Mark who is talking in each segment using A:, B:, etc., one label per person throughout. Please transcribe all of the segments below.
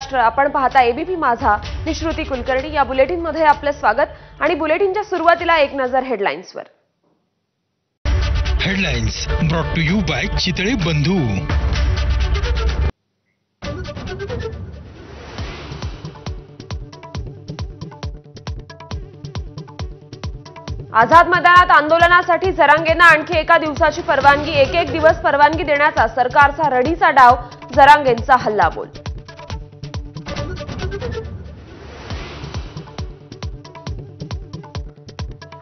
A: महाराष्ट्र, आपण पाहता एबीपी माझा। मी श्रुती कुलकर्णी। या बुलेटिन मध्ये आपले स्वागत आणि बुलेटिनच्या सुरुवातीला एक नजर हेडलाईन्सवर।
B: Headlines brought to you by Chitale Bandhu.
A: आझाद मैदानात आंदोलनासाठी जरांगेंना आणखी एका दिवसाची परवानगी। एक दिवस परवानगी देण्याचा सरकारचा रडीचा डाव, जरांगेंचा हल्लाबोल।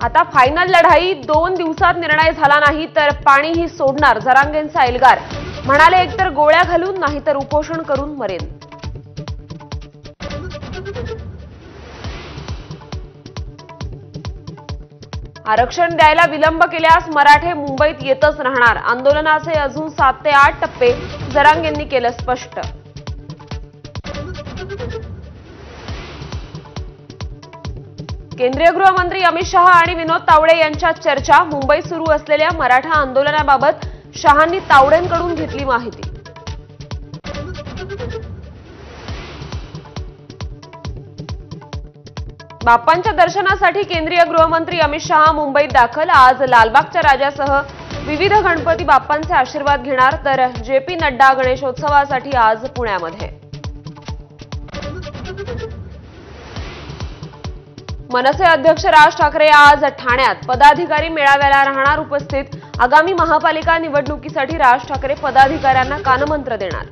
A: आता फायनल लढाई, 2 दिवसात निर्णय झाला नाही तर पाणीही सोडणार, जरांगेंचा एल्गार। म्हणाले एकतर गोळ्या घालून नाहीतर उपोषण करून मरेन। आरक्षण द्यायला विलंब केल्यास मराठे मुंबईत येतच राहणार। आंदोलनाचे अजून 7 ते 8 टप्पे, जरांगेंनी केलं स्पष्ट। केंद्रीय गृहमंत्री अमित शहा आणि विनोद तावडे यांच्यात चर्चा। मुंबईत सुरू असलेल्या मराठा आंदोलनाबाबत शहांनी तावडेंकडून घेतली माहिती। बाप्पांच्या दर्शनासाठी केंद्रीय गृहमंत्री अमित शहा मुंबईत दाखल। आज लालबागच्या राजासह विविध गणपती बाप्पांचे आशीर्वाद घेणार, तर जेपी नड्डा गणेशोत्सवासाठी आज पुण्यामध्ये। मनसे अध्यक्ष राज ठाकरे आज ठाण्यात पदाधिकारी मेळाव्याला राहणार उपस्थित। आगामी महापालिका निवडणुकीसाठी राज ठाकरे पदाधिकाऱ्यांना कानमंत्र देणार।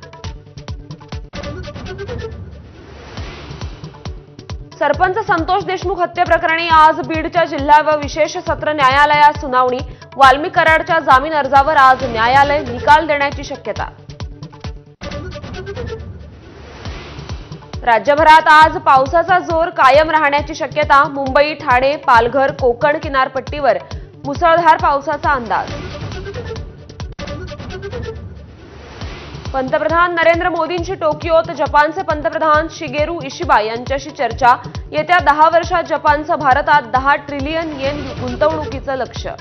A: सरपंच संतोष देशमुख हत्येप्रकरणी आज बीडच्या जिल्हा व विशेष सत्र न्यायालयात सुनावणी। वाल्मी कराडच्या जामीन अर्जावर आज न्यायालय निकाल देण्याची शक्यता। राज्यभरात आज पावसाचा जोर कायम राहण्याची शक्यता। मुंबई, ठाणे, पालघर, कोकण किनारपट्टीवर मुसळधार पावसाचा अंदाज। पंतप्रधान नरेंद्र मोदींची टोकियोत जपानचे पंतप्रधान शिगेरू इशिबा यांच्याशी चर्चा। येत्या 10 वर्षात जपानचं भारतात 10 ट्रिलियन येन गुंतवणुकीचं लक्ष्य।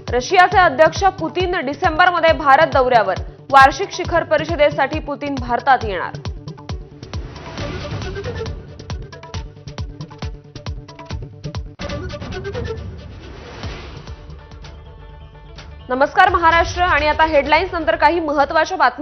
A: रशियाचे अध्यक्ष पुतीन डिसेंबरमध्ये भारत दौऱ्यावर। वार्षिक शिखर परिषदेसाठी पुतीन भारतात येणार। नमस्कार महाराष्ट्र, आणि आता हेडलाईन्स नंतर काही महत्त्वाच्या बातम्या।